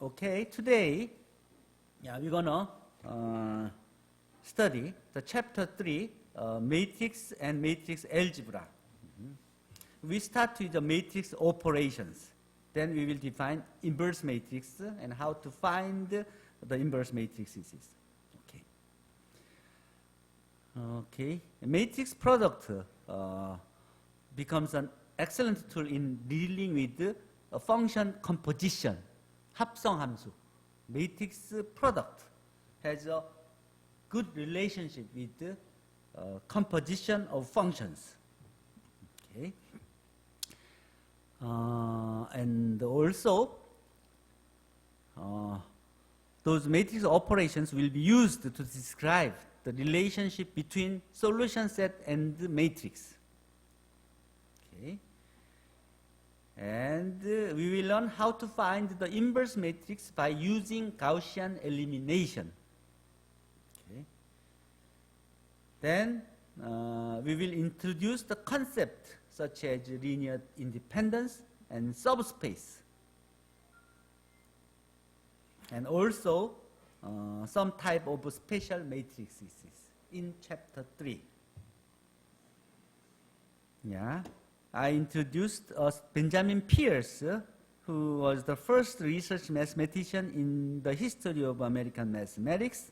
Okay, today, we're gonna study the chapter 3, matrix and matrix algebra. We start with the matrix operations. Then we will define inverse matrix and how to find the inverse matrices. Okay. A matrix product becomes an excellent tool in dealing with function composition. 합성함수. Matrix product has a good relationship with the composition of functions. Okay. And also, those matrix operations will be used to describe the relationship between solution set and the matrix. Okay. And we will learn how to find the inverse matrix by using Gaussian elimination. Okay. Then we will introduce the concept such as linear independence and subspace. And also some type of special matrices in chapter 3. Yeah. I introduced Benjamin Peirce, who was the first research mathematician in the history of American mathematics.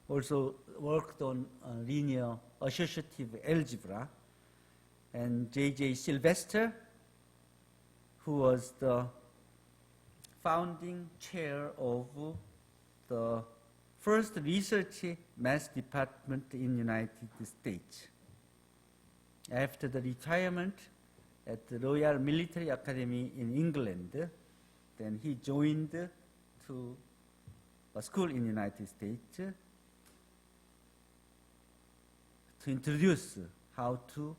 Also worked on linear associative algebra. And J.J. Sylvester, who was the founding chair of the first research math department in the United States. After the retirement at the Royal Military Academy in England, then he joined to a school in the United States to introduce how to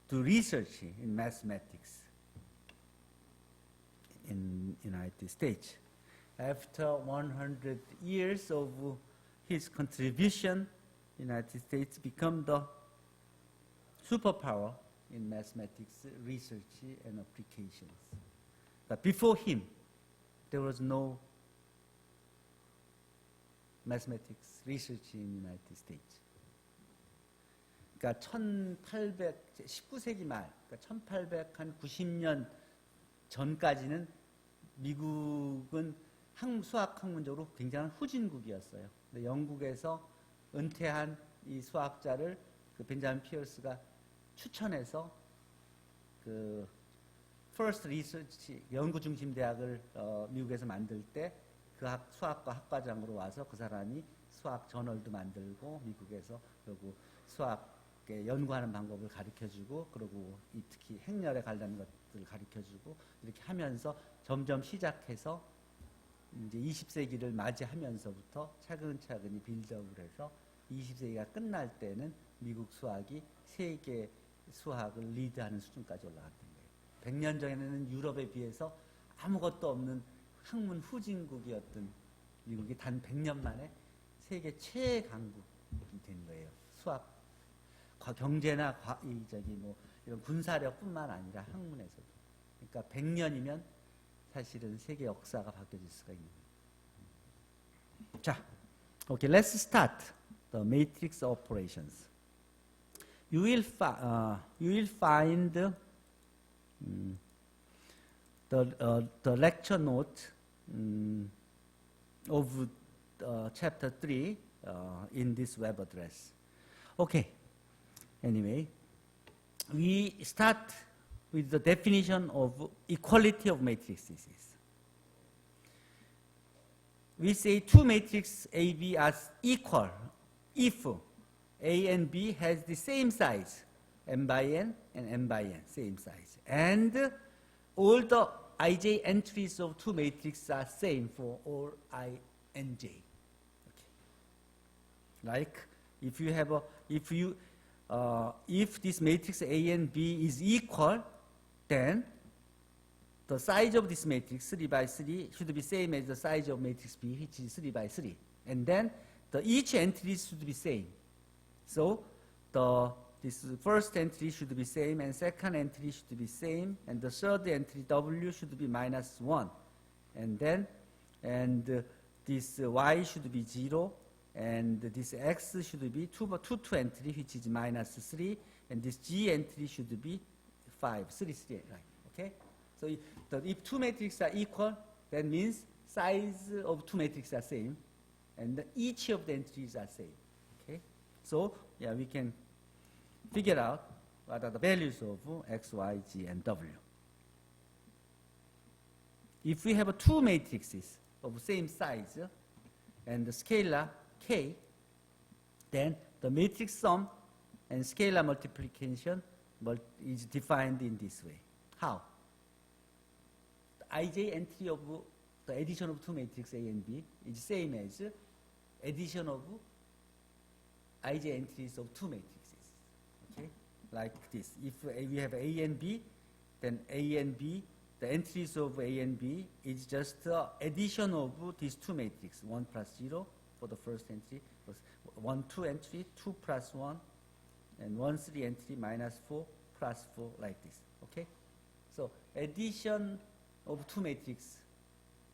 do research in mathematics in the United States. After 100 years of his contribution, the United States became the superpower in mathematics research and applications. But before him, there was no mathematics research in the United States. 그러니까 19세기 말, 그러니까 1890년 전까지는 미국은 수학 학문적으로 굉장한 후진국이었어요. 근데 영국에서 은퇴한 이 수학자를 그 벤자민 피어스가 추천해서 그 First Research 연구 중심 대학을 미국에서 만들 때 그 수학과 학과장으로 와서 그 사람이 수학 저널도 만들고 미국에서 그리고 수학에 연구하는 방법을 가르쳐주고 그리고 특히 행렬에 관련된 것들을 가르쳐주고 이렇게 하면서 점점 시작해서 이제 20세기를 맞이하면서부터 차근차근히 빌드업을 해서 20세기가 끝날 때는 미국 수학이 세계 수학을 리드하는 수준까지 올라갔던 거예요. 100년 전에는 유럽에 비해서 아무것도 없는 학문 후진국이었던 미국이 단 100년 만에 세계 최강국이 된 거예요. 수학, 경제나 이런 군사력뿐만 아니라 학문에서도. 그러니까 100년이면 사실은 세계 역사가 바뀌어질 수가 있는 거예요. 자, okay, let's start the matrix operations. You will find the lecture note of chapter 3 in this web address. Okay. Anyway, we start with the definition of equality of matrices. We say two matrices A, B are equal if A and B has the same size, m by n and m by n, same size. And all the ij entries of two matrices are same for all I and j. Okay. Like if you have if this matrix A and B is equal, then the size of this matrix 3 by 3 should be same as the size of matrix B, which is 3 by 3. And then each entry should be same. So the this first entry should be same, and second entry should be same, and the third entry W should be -1, and then this Y should be 0, and this X should be 2 entry, which is -3, and this G entry should be 5, 3, 3, right? Okay. So if two matrices are equal, that means size of two matrices are same, and each of the entries are same. Okay. So yeah, we can figure out what are the values of X, Y, G, and W. If we have two matrices of same size and the scalar K, then the matrix sum and scalar multiplication is defined in this way. How? The ij entry of the addition of two matrices A and B is same as addition of ij entries of two matrices. Okay, like this. If we have A and B, then A and B, the entries of A and B is just the addition of these two matrices, 1 plus 0 for the first entry, 1, 2 entry, 2 plus 1, and 1, 3 entry, -4 plus 4, like this. Okay? So addition of two matrices,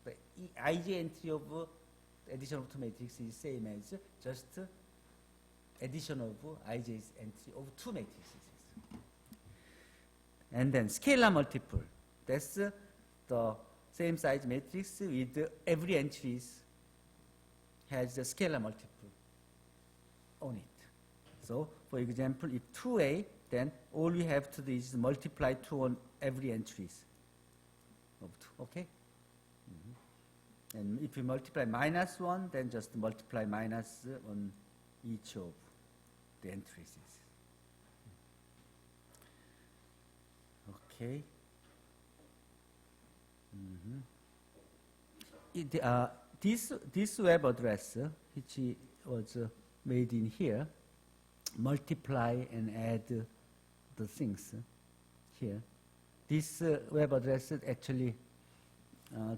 the ij entry of addition of two matrices is same as just addition of ij's entry of two matrices. And then scalar multiple, that's the same size matrix with every entry has a scalar multiple on it. So for example, if 2a, then all we have to do is multiply 2 on every entries of 2, okay? And if we multiply -1, then just multiply minus on each of the entries. Okay. This web address, which was made in here, multiply and add the things here. This web address actually,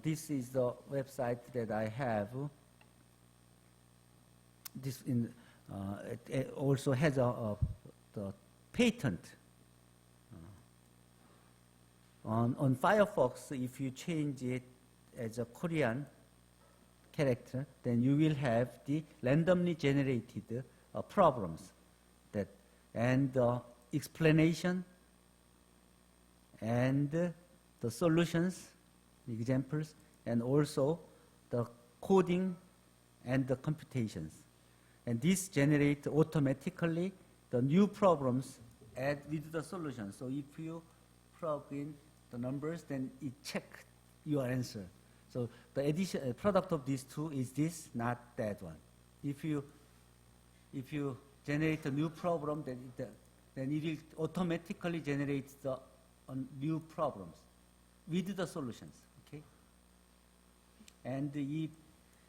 this is the website that I have. This it also has the patent. On Firefox, if you change it as a Korean character, then you will have the randomly generated problems and the explanation and the solutions, examples, and also the coding and the computations. And this generates automatically the new problems with the solution. So if you plug in the numbers, then it checks your answer. So the addition product of these two is this, not that one. If you generate a new problem, then it will automatically generate the new problems with the solutions. Okay. And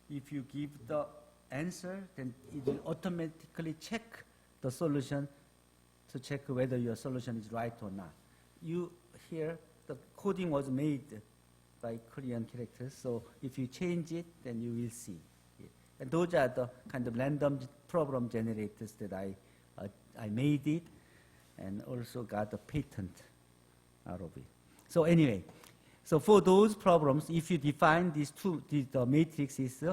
if you give the answer, then it will automatically check the solution to check whether your solution is right or not. Here the coding was made by Korean characters, so if you change it, then you will see it. And those are the kind of random problem generators that I made it, and also got a patent out of it. So anyway, so for those problems, if you define these two, the matrices,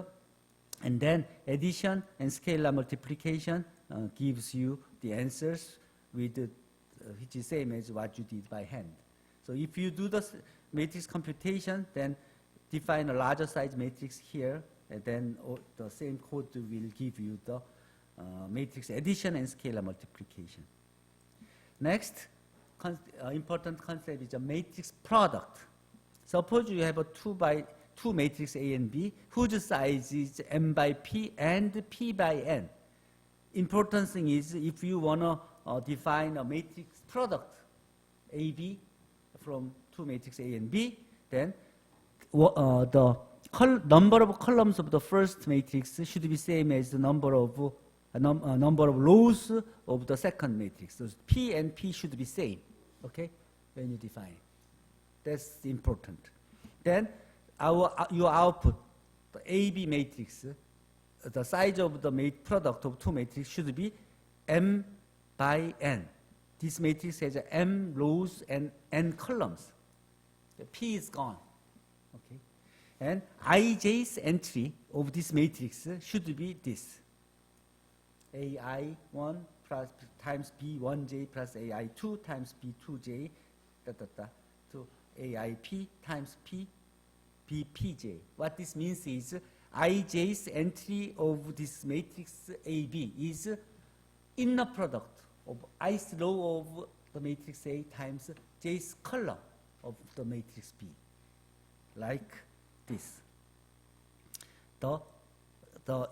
and then addition and scalar multiplication gives you the answers with which is same as what you did by hand. So if you do the matrix computation, then define a larger size matrix here, and then the same code will give you the matrix addition and scalar multiplication. Next, important concept is a matrix product. Suppose you have a 2 by 2 matrix A and B, whose size is m by p and p by n. Important thing is, if you want to define a matrix product AB from 2 matrix A and B, then the number of columns of the first matrix should be same as the number of rows of the second matrix. So P and P should be same, okay, when you define it. That's important. Then your output, the AB matrix, the size of the product of 2 matrices should be m by n. this matrix has m rows and n columns. The P is gone. Okay, and ij's entry of this matrix should be this: ai1 plus times b1j plus ai2 times b2j to aip times p bpj. What this means is ij's entry of this matrix AB is inner product of ith row of the matrix A times j's column of the matrix B, like this.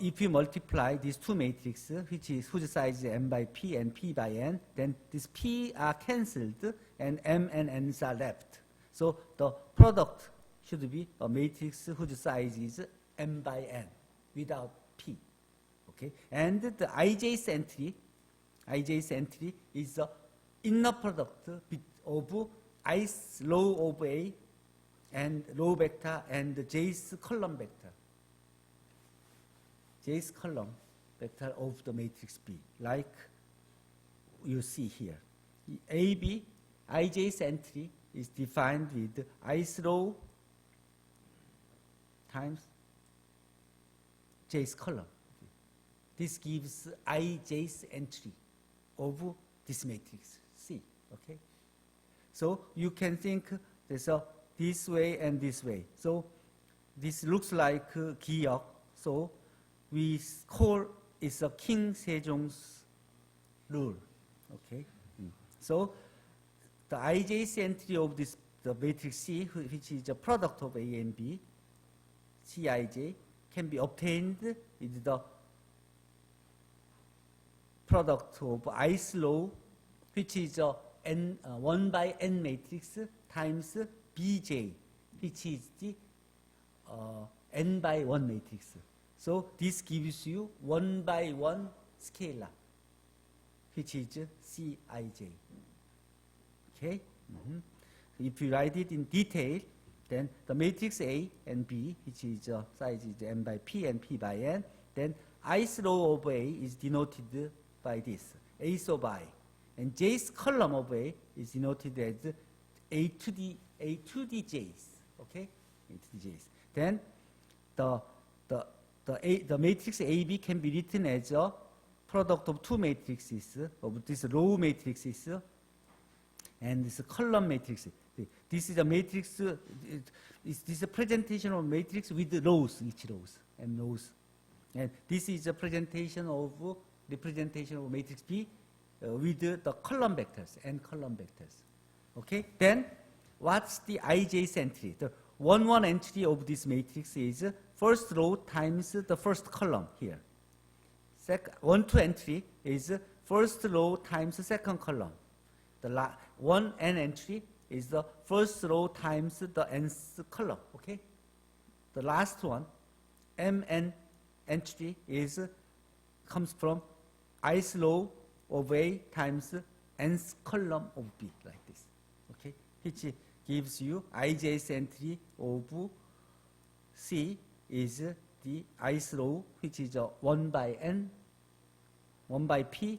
If you multiply these two matrices, whose size is m by p and p by n, then these p are cancelled and m and n's are left. So the product should be a matrix whose size is m by n without p. Okay, and the ij's entry is the inner product of ith row of A and row vector and j's column vector. J's column vector of the matrix B, like you see here. AB, ij's entry is defined with ith row times j's column. This gives ij's entry of this matrix C. Okay, so you can think there's this way and this way. So this looks like 기역. So we call it a King Sejong's rule. Okay, so the ij's entry of this the matrix C, which is a product of A and B, Cij, can be obtained with the product of ith row, which is a 1 by n matrix times Bj, which is the n by 1 matrix. So this gives you 1 by 1 scalar, which is Cij. Okay? If you write it in detail, then the matrix A and B, which is size is m by p and p by n, then ith row of A is denoted by this, A sub I. And j's column of A is denoted as A to the j's. Okay? A to the j's. Then the matrix AB can be written as a product of two matrices, of this row matrices and this column matrix. This is a matrix, this is a presentation of matrix with rows, each rows and rows. And this is a representation of matrix B with the column vectors and column vectors. Okay, then what's the ij's entry? The 1, 1 entry of this matrix is first row times the first column here. 1, 2 entry is first row times the second column. The 1 n entry is the first row times the nth column. Okay, the last one, mn entry comes from ith row of A times nth column of B, like this. Okay, which gives you ij's entry of C is the ith row, which is 1 by n, 1 by p,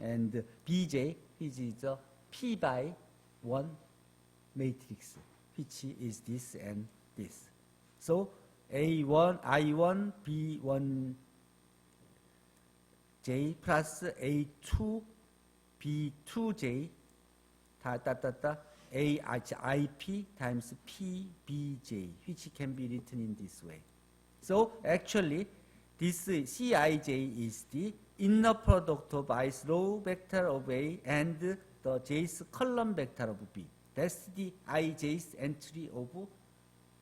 and bj, which is p by 1 matrix, which is this and this. So A1, I1, B1, J plus A2, B2J, AIP times PBJ, which can be written in this way. So actually, this Cij is the inner product of ith row vector of A and the j's column vector of B. That's the ij's entry of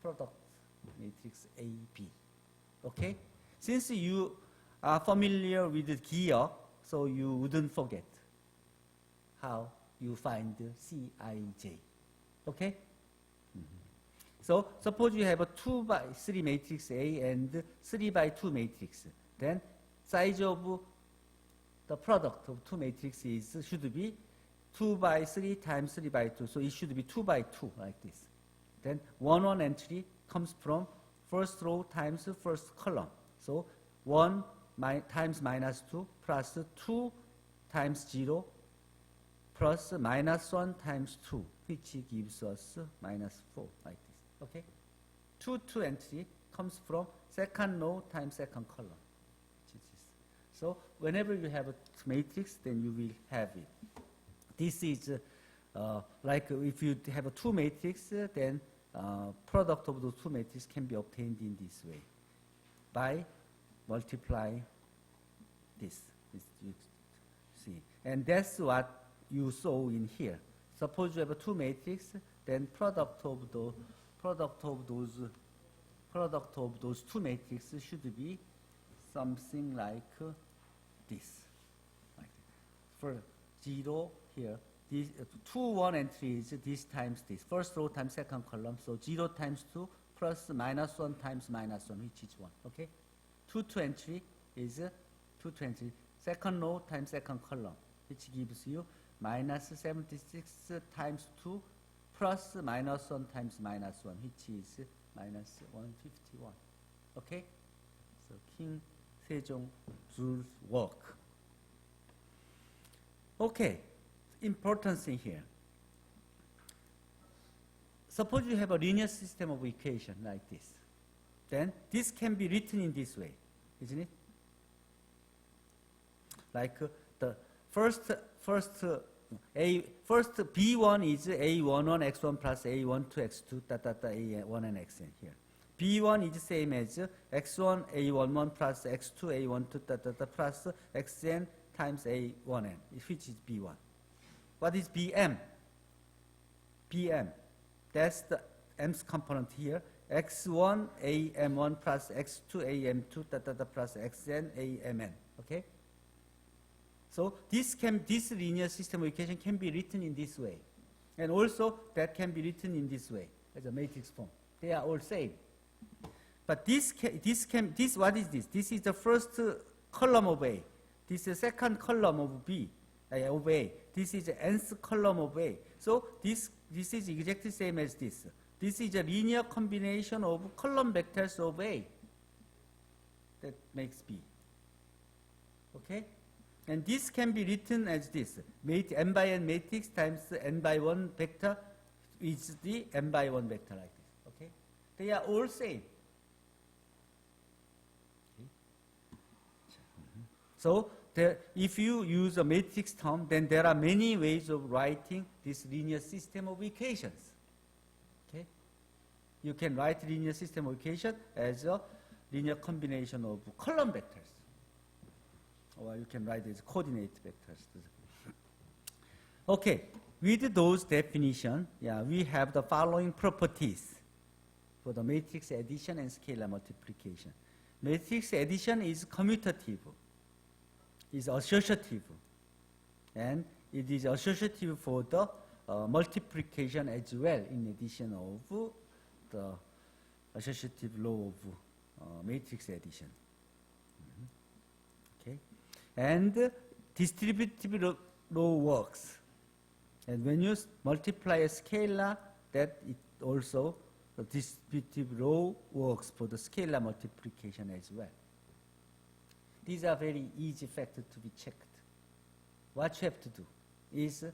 product matrix AB. Okay? Since you are familiar with the 기역, so you wouldn't forget how you find Cij. Okay? So suppose you have a 2 by 3 matrix A and 3 by 2 matrix. Then size of the product of two matrices should be 2 by 3 times 3 by 2. So it should be 2 by 2, like this. Then 1, 1 entry comes from first row times first column. So 1 times minus 2 plus 2 times 0 plus minus 1 times 2, which gives us minus 4, like this. Okay? 2 entry comes from second row times second column. So whenever you have a matrix, then you will have it. This is like if you have a two matrix, then product of those two matrices can be obtained in this way by multiplying this. You see, and that's what you saw in here. Suppose you have a two matrix, then product of those two matrices should be something like this. For 0 here, this 2, 1 entry is this times this. First row times second column, so 0 times 2 plus minus 1 times minus 1, which is 1. Okay? 2 entry is 2 entry. Second row times second column, which gives you minus 76 times 2 plus minus 1 times minus 1, which is minus 151. Okay? So King Sejong rules work. Okay, important thing here. Suppose you have a linear system of equation like this. Then this can be written in this way, isn't it? Like the first B1 is A11 x1 plus A12 x2 A1 and xn here. B1 is the same as x1 A11 plus x2 A12 plus xn times A1n, which is B1. What is BM? BM, that's the m's component here. x1 AM1 plus x2 AM2 plus xn AMN. Okay. So this linear system of equation can be written in this way, and also that can be written in this way as a matrix form. They are all same. But what is this? This is the first column of A. This is the second column of B, of A. This is the nth column of A. So this is exactly same as this. This is a linear combination of column vectors of A that makes B. Okay? And this can be written as this. N by n matrix times n by 1 vector is the n by 1 vector like this. Okay? They are all same. So if you use a matrix term, then there are many ways of writing this linear system of equations. Okay? You can write linear system of equation as a linear combination of column vectors. Or you can write it as coordinate vectors. Okay, with those definitions, we have the following properties for the matrix addition and scalar multiplication. Matrix addition is commutative, is associative, and it is associative for the multiplication as well, in addition of the associative law of matrix addition. Okay, and distributive law works. And when you multiply a scalar, that it also the distributive law works for the scalar multiplication as well. These are very easy factors to be checked. What you have to do is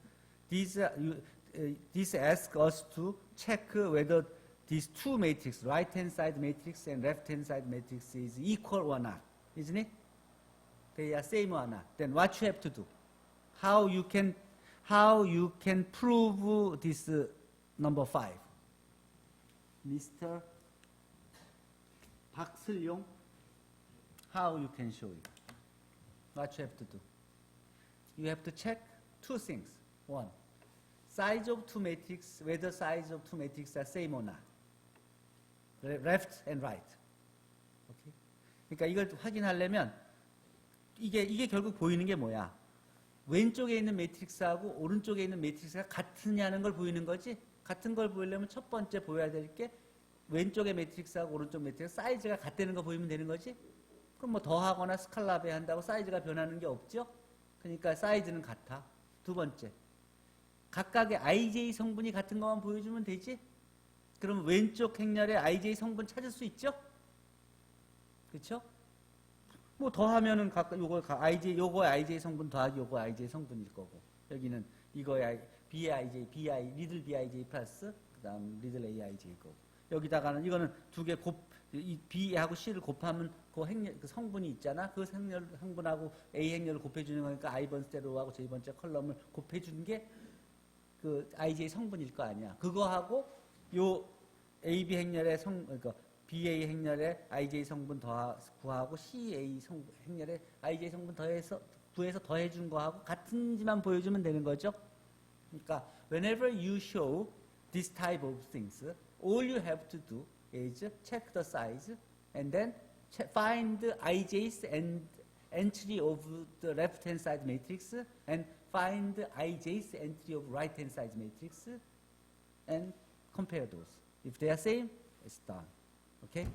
this asks us to check whether these two matrices, right-hand side matrix and left-hand side matrix, is equal or not, isn't it? They are same or not. Then what you have to do? How you can prove this number 5? Mr. Park Seul-yong, how you can show it? What you have to do? You have to check two things. One, size of two matrices, whether size of two matrices are same or not. Left and right. Okay? 그러니까 이걸 확인하려면 이게 결국 보이는 게 뭐야? 왼쪽에 있는 매트릭스하고 오른쪽에 있는 매트릭스가 같으냐는 걸 보이는 거지. 같은 걸 보이려면 첫 번째 보여야 될 게 왼쪽의 매트릭스하고 오른쪽 매트릭스 사이즈가 같다는 거 보이면 되는 거지. 그럼 뭐 더하거나 스칼라베 한다고 사이즈가 변하는 게 없죠. 그러니까 사이즈는 같아. 두 번째, 각각의 IJ 성분이 같은 것만 보여주면 되지. 그럼 왼쪽 행렬의 IJ 성분 찾을 수 있죠. 그렇죠? 뭐 더하면은 각각 요거 IJ 성분 더하기 요거 IJ 성분일 거고, 여기는 이거야 BIJ, BI, 리들 BIJ 플러스 그다음 리들 AIJ고 여기다가는 이거는 두 개 이 B하고 C를 곱하면 그 성분이 있잖아. 그 성분하고 A 행렬을 곱해주는 거니까 I번 째로하고 J번째 컬럼을 곱해주는 게 그 IJ 성분일 거 아니야. 그거하고 요 AB 행렬의 그러니까 BA 행렬의 IJ 성분 구하고 CA 행렬의 IJ 성분 구해서 더해준 거하고 같은지만 보여주면 되는 거죠. 그러니까 whenever you show this type of things, all you have to do is check the size and then find the IJ's and entry of the left-hand side matrix and find the IJ's entry of right-hand side matrix and compare those. If they are same, it's done. Okay?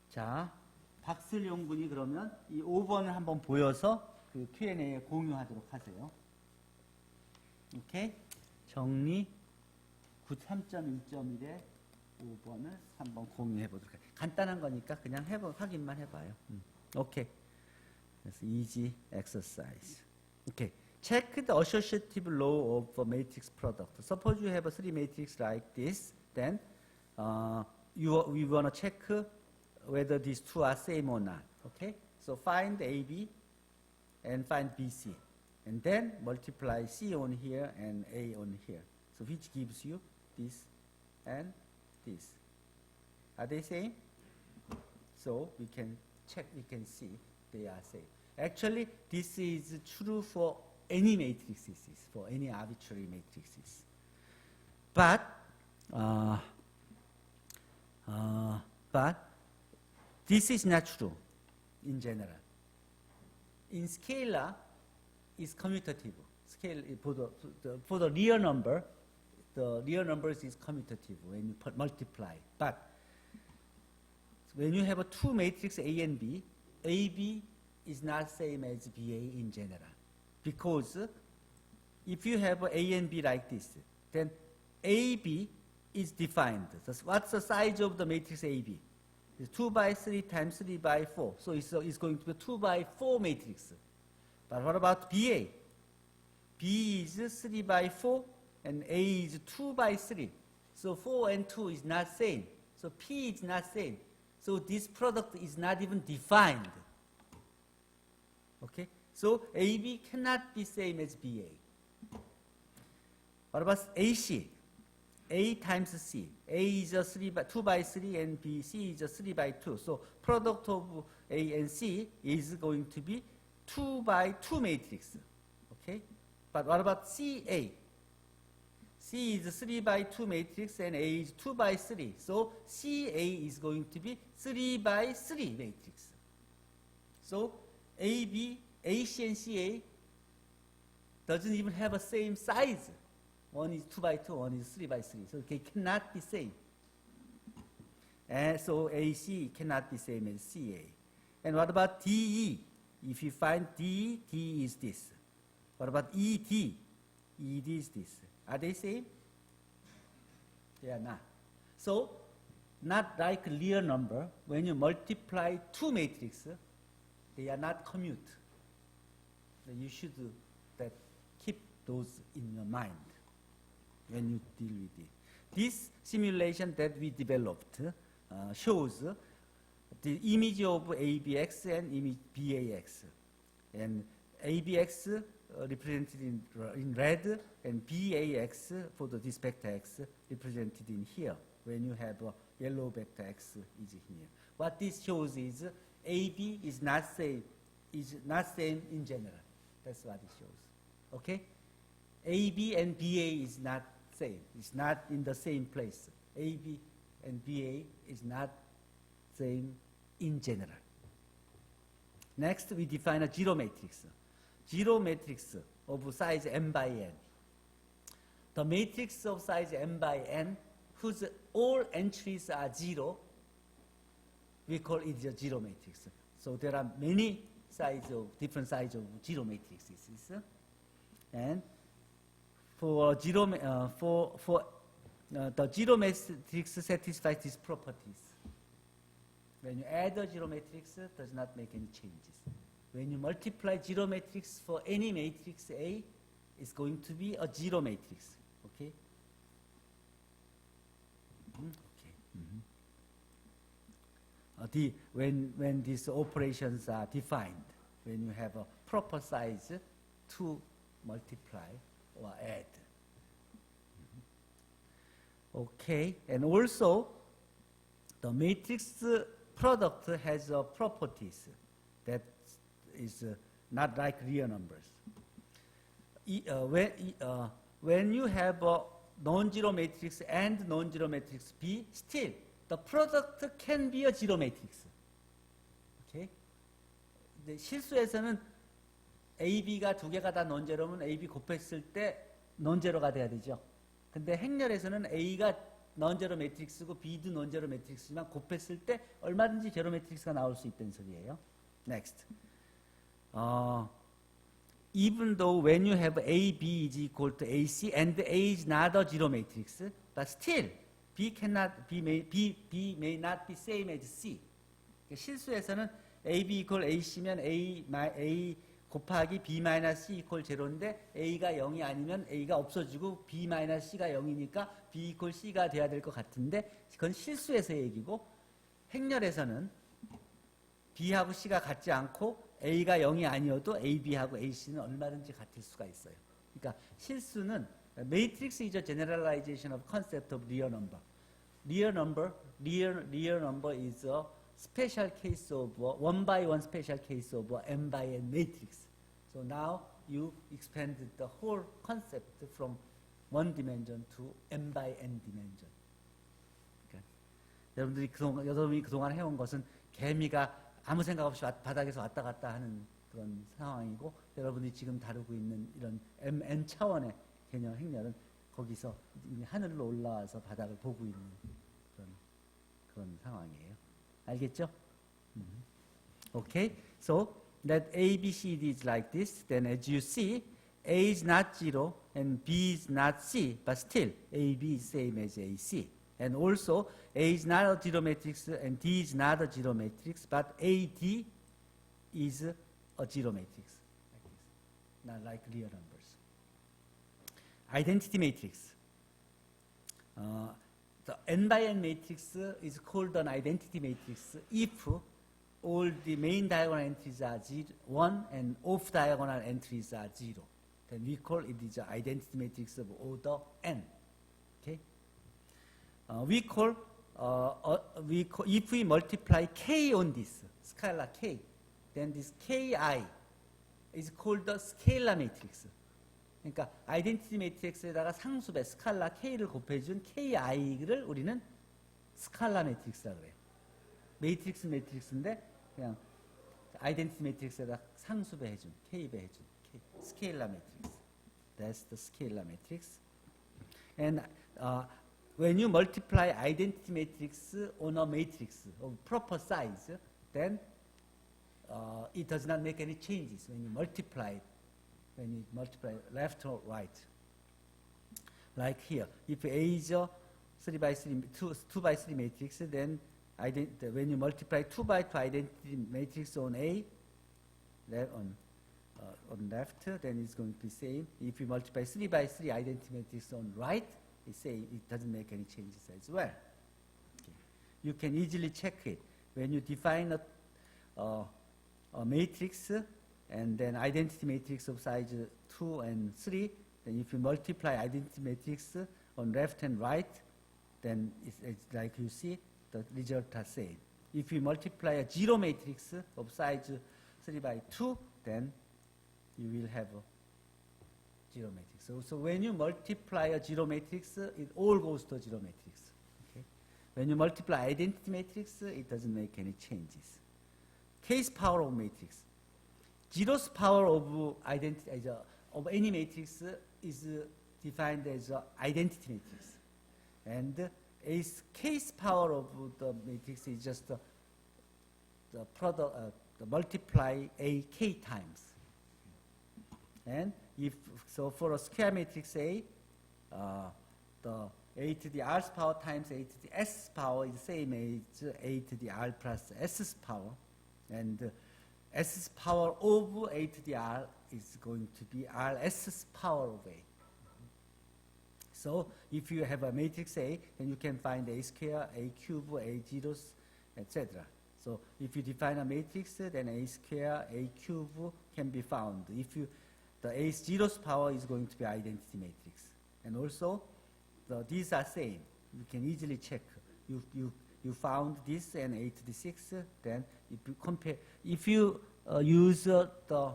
자, 박슬용 군이 그러면 이 5번을 한번 보여서 그 Q&A에 공유하도록 하세요. 오케이? 정리 3.1.1에 5번을 한번 공유해 보도록 할게요. 간단한 거니까 그냥 확인만 해봐요. 오케이. 그래서 easy exercise. 오케이. Check the associative law of a matrix product. Suppose you have a three matrix like this, then we want to check whether these two are same or not. Okay? So find AB and find BC. And then multiply C on here and A on here. So which gives you this and this. Are they same? So we can check, we can see they are same. Actually, this is true for any matrices, for any arbitrary matrices. But this is not true in general. In scalar, it's commutative. Scale for the real number, the real numbers is commutative when you multiply. But when you have a two matrix A and B, AB is not same as BA in general. Because if you have A and B like this, then AB is defined. So what's the size of the matrix AB? It's 2 by 3 times 3 by 4. So it's going to be a 2 by 4 matrix. But what about BA? B is 3 by 4 and A is 2 by 3. So 4 and 2 is not same. So P is not same. So this product is not even defined. Okay? So AB cannot be same as BA. What about AC? A times C. A is a 2 by 3 and B, C is a 3 by 2. So product of A and C is going to be 2 by 2 matrix. Okay? But what about CA? C is 3 by 2 matrix and A is 2 by 3. So CA is going to be 3 by 3 matrix. So AB, AC and CA doesn't even have a same size. One is 2 by 2, one is 3 by 3. So they cannot be same. And so AC cannot be same as CA. And what about DE? If you find DE, DE is this. What about ED? ED is this. Are they same? They are not. So, not like real number. When you multiply two matrices, they are not commute. So you should keep those in your mind when you deal with it. This simulation that we developed shows the image of ABX and image BAX. And ABX represented in red and BAX for the this vector X represented in here when you have a yellow vector X is here. What this shows is AB is not same in general. That's what it shows. Okay? AB and BA is not same. It's not in the same place. AB and BA is not same in general. Next, we define a zero matrix. Zero matrix of size m by n. The matrix of size m by n, whose all entries are zero, we call it a zero matrix. So there are many different sizes of zero matrices. And for the zero matrix satisfies these properties. When you add a zero matrix, it does not make any changes. when you multiply zero matrix for any matrix A, it's going to be a zero matrix. Okay? Okay. When these operations are defined, when you have a proper size to multiply or add. Okay, and also the matrix product has properties that is not like real numbers. When you have a non-zero matrix and non-zero matrix B, still the product can be a zero matrix. Okay? 실수에서는 A, B가 두 개가 다 non-zero면 A, B 곱했을 때 non-zero가 돼야 되죠. 근데 행렬에서는 A가 non-zero 매트릭스고 B도 non-zero 매트릭스지만 곱했을 때 얼마든지 제로 매트릭스가 나올 수 있다는 소리예요. Next. Even though when you have A, B is equal to AC and A is not a zero matrix, but still B may not be same as C. 실수에서는 AB equal AC면 A 곱하기 B 마이너스 C equal 제로인데 A가 0이 아니면 A가 없어지고 B 마이너스 C가 0이니까 B equal C가 돼야 될 것 같은데 그건 실수에서의 얘기고 행렬에서는 B하고 C가 같지 않고 A가 0이 아니어도 A, B하고 AC는 얼마든지 같을 수가 있어요. 그러니까 실수는 matrix is a generalization of concept of real number. Real number is a special case of one by one special case of n by n matrix. So now you expanded the whole concept from one dimension to n by n dimension. 그러니까 여러분이 그동안 해온 것은 개미가 아무 생각 없이 바닥에서 왔다 갔다 하는 그런 상황이고 여러분이 지금 다루고 있는 이런 n 차원의 개념 행렬은 거기서 하늘로 올라와서 바닥을 보고 있는 그런 상황이에요. 알겠죠? Okay, so that A, B, C, D is like this. Then as you see, A is not 0 and B is not C, but still A, B is same as A, C. And also A is not a zero matrix and D is not a zero matrix, but A, D is a zero matrix. Like this. Not like real numbers. Identity matrix. The n by n matrix is called an identity matrix if all the main diagonal entries are 1 and off diagonal entries are 0. Then we call it is an identity matrix of order n. Okay? If we multiply k on this scalar k, then this ki is called the scalar matrix. 그러니까 아이덴티티 매트릭스에다가 상수배 스칼라 K를 곱해준 KI를 우리는 스칼라 매트릭스라고 그래요. 매트릭스인데 그냥 아이덴티티 매트릭스에다 상수배 해준 K배 해준 스케일라 매트릭스. That's the scalar matrix. And when you multiply identity matrix on a matrix of proper size, then it does not make any changes when you multiply it. When you multiply left or right. Like here, if A is a 3 by 3, 2 by 3 matrix, then when you multiply 2 by 2 identity matrix on A, on left, then it's going to be same. If you multiply 3 by 3 identity matrix on right, it's same. It doesn't make any changes as well. Okay. You can easily check it. When you define a matrix, and then identity matrix of size 2 and 3, then if you multiply identity matrix on left and right, then it's like you see, the result are same. If you multiply a zero matrix of size 3 by 2, then you will have a zero matrix. So when you multiply a zero matrix, it all goes to a zero matrix. Okay? When you multiply identity matrix, it doesn't make any changes. Case power of matrix. Zeroth power of identity of any matrix is defined as an identity matrix, and a case power of the matrix is just the product, the multiply a k times. And if so, for a square matrix A, the a to the r's power times a to the s power is the same as a to the r plus s's power, and S's power of A to the R is going to be R S's power of A. So if you have a matrix A, then you can find A square, A cube, A zeros, etc. So if you define a matrix, then A square, A cube can be found. If you, the A zeros power is going to be identity matrix. And also, these are same. You can easily check. You found this and A to the 6, then if you compare, if you use the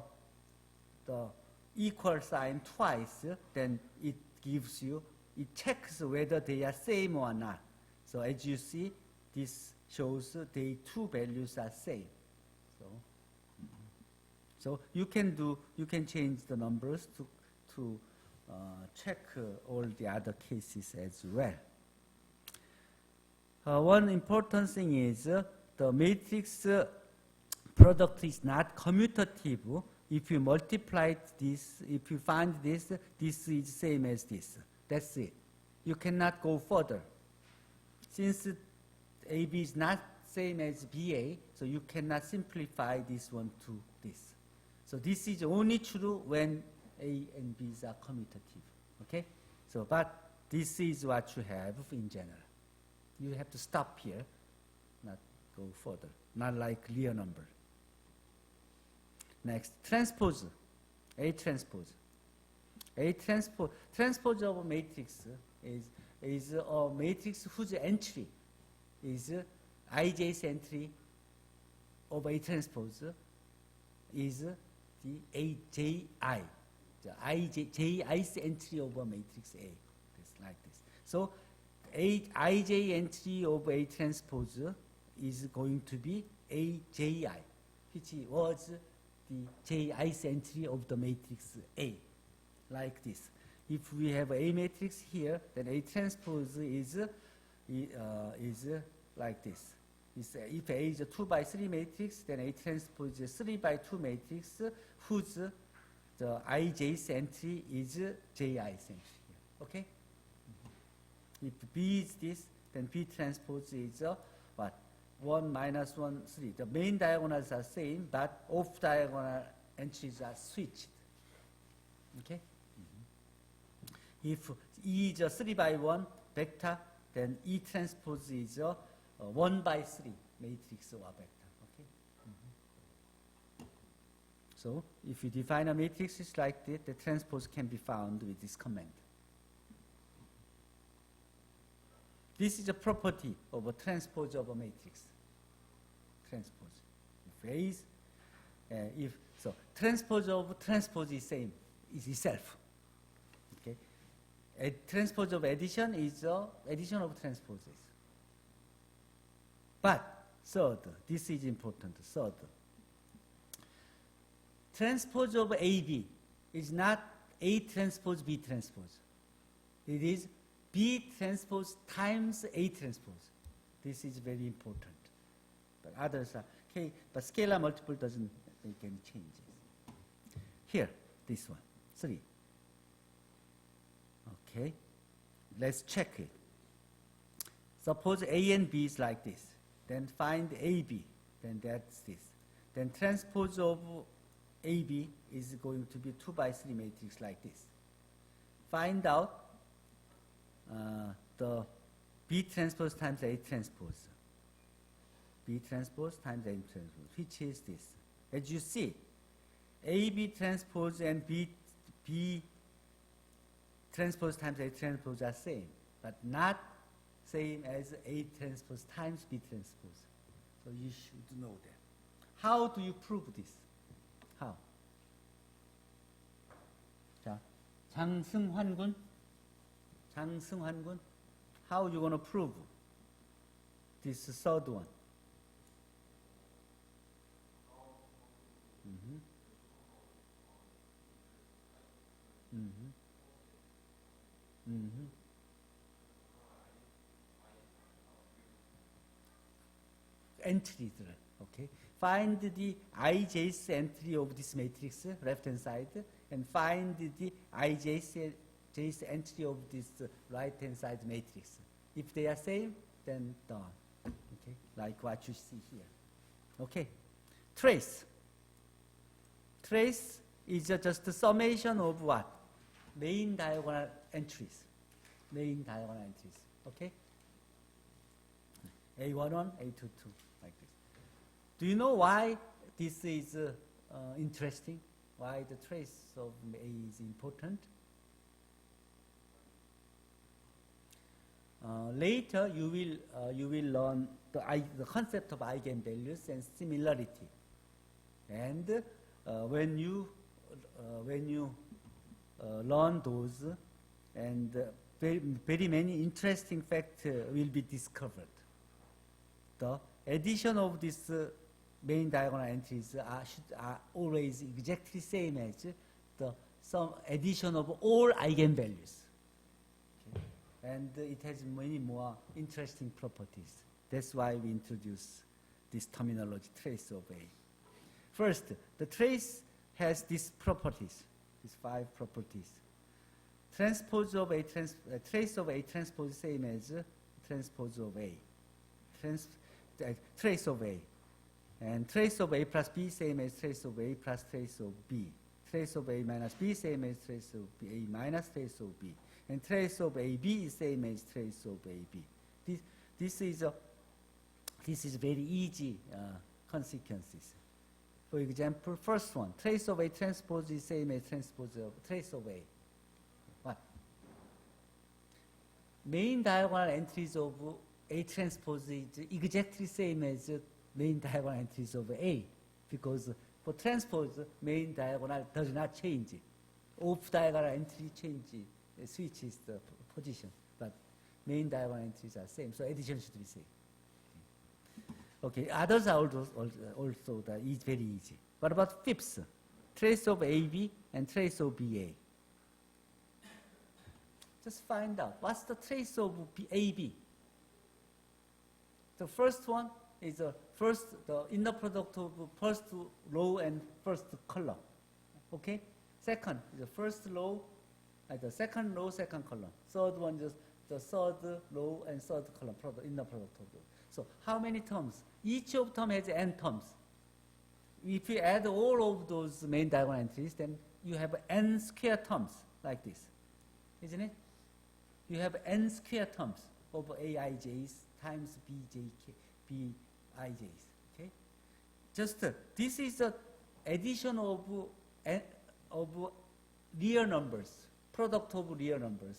equal sign twice, then it gives you, it checks whether they are same or not. So as you see, this shows the two values are same. So you can change the numbers to check all the other cases as well. One important thing is the matrix product is not commutative. If you multiply this, if you find this, this is same as this. That's it. You cannot go further. Since AB is not same as BA, so you cannot simplify this one to this. So this is only true when A and B's are commutative. Okay? So, but this is what you have in general. You have to stop here, not go further, not like real number. Next, transpose, A transpose. A transpose of a matrix is a matrix whose entry is ij's entry of A transpose is the AJI. The JI's entry of a matrix A. It's like this. So IJ entry of A transpose is going to be AJI, which was the JI's entry of the matrix A, like this. If we have A matrix here, then A transpose is like this. If A is a 2 by 3 matrix, then A transpose is a 3 by 2 matrix whose the IJ's entry is JI's entry. Okay? If B is this, then B transpose is what? 1, -1, 3. The main diagonals are same, but off diagonal entries are switched. Okay? If E is a 3 by 1 vector, then E transpose is a 1 by 3 matrix or vector. Okay? So if you define a matrix it's like this, the transpose can be found with this command. This is a property of a transpose of a matrix. Transpose. If A is, so transpose of transpose is same, is itself. Okay. A transpose of addition is addition of transposes. But third, this is important. Third, transpose of AB is not A transpose B transpose. It is B transpose times A transpose. This is very important. But others are okay, but scalar multiple doesn't make any changes. Here, this one, 3. Okay, let's check it. Suppose A and B is like this. Then find AB, then that's this. Then transpose of AB is going to be 2 by 3 matrix like this. Find out the B transpose times A transpose. B transpose times A transpose, which is this. As you see, AB transpose and B transpose times A transpose are same, but not same as A transpose times B transpose. So you should know that. How do you prove this? How? 자, 장승환군. How you gonna prove this third one? Entries, okay. Find the ij's entry of this matrix, left hand side, and find the ij's entry of this right hand side matrix. If they are same, then done. Okay, like what you see here. Okay, trace. trace is just a summation of what? Main diagonal entries. Main diagonal entries. Okay? A11, A22, like this. Do you know why this is interesting? Why the trace of A is important? Later, you will learn the concept of eigenvalues and similarity. And when you learn those, and very many interesting facts will be discovered. The addition of these main diagonal entries are always exactly same as the sum addition of all eigenvalues. Okay? And it has many more interesting properties. That's why we introduce this terminology, trace of A. First, the trace has these properties, these 5 properties. Transpose of A, trace of A transpose same as transpose of A. Trace of A. And trace of A plus B same as trace of A plus trace of B. Trace of A minus B same as trace of A minus trace of B. And trace of AB is same as trace of AB. This is very easy consequences. For example, first one, trace of A transpose is same as transpose of trace of A. What? Main diagonal entries of A transpose is exactly same as main diagonal entries of A, because for transpose, main diagonal does not change. Off diagonal entry switches the position, but main diagonal entries are same, so addition should be same. Okay, others are also very easy. What about fifths? Trace of AB and trace of BA. Just find out what's the trace of AB. The first one is the inner product of first row and first column. Okay? Second is the first row, the second row, second column. Third one is the third row and third column, inner product of those. So how many terms? Each of them has n terms. If you add all of those main diagonal entries, then you have n square terms like this, isn't it? You have n square terms of aij's times bij's. Okay, just this is the addition of real numbers, product of real numbers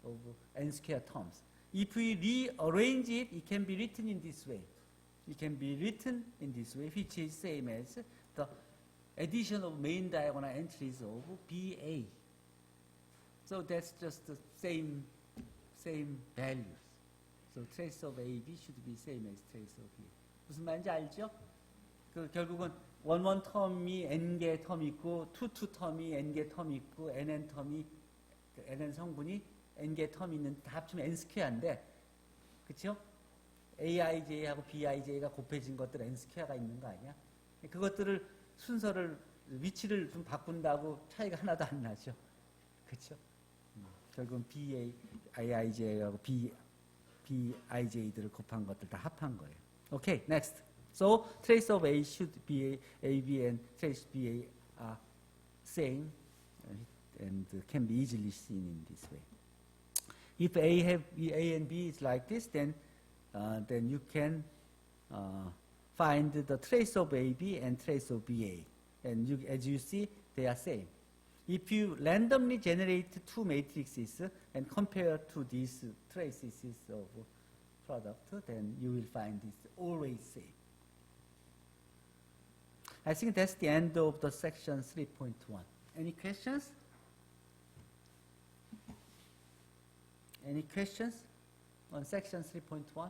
of n square terms. If we rearrange it, it can be written in this way. It can be written in this way, which is same as the addition of main diagonal entries of BA. So that's just the same values. So trace of AB should be same as trace of BA. 무슨 말인지 알죠? 결국은 one 텀이 n개 텀 있고 two 텀이 n개 텀 있고 nn 텀이 nn 성분이 n개 텀 있는 다 합치면 n 스퀘어인데, 그렇죠? aij하고 bij가 곱해진 것들 n 스퀘어가 있는 거 아니야? 그것들을 순서를 위치를 좀 바꾼다고 차이가 하나도 안 나죠. 그렇죠? 결국은 aij하고 bij들을 곱한 것들 다 합한 거예요. Okay, next. So trace of A should be AB and trace BA are same and can be easily seen in this way. If A and B is like this, then you can find the trace of AB and trace of BA, and as you see, they are same. If you randomly generate two matrices and compare to these traces of product, then you will find this always same. I think that's the end of the section 3.1. Any questions? Any questions on section 3.1?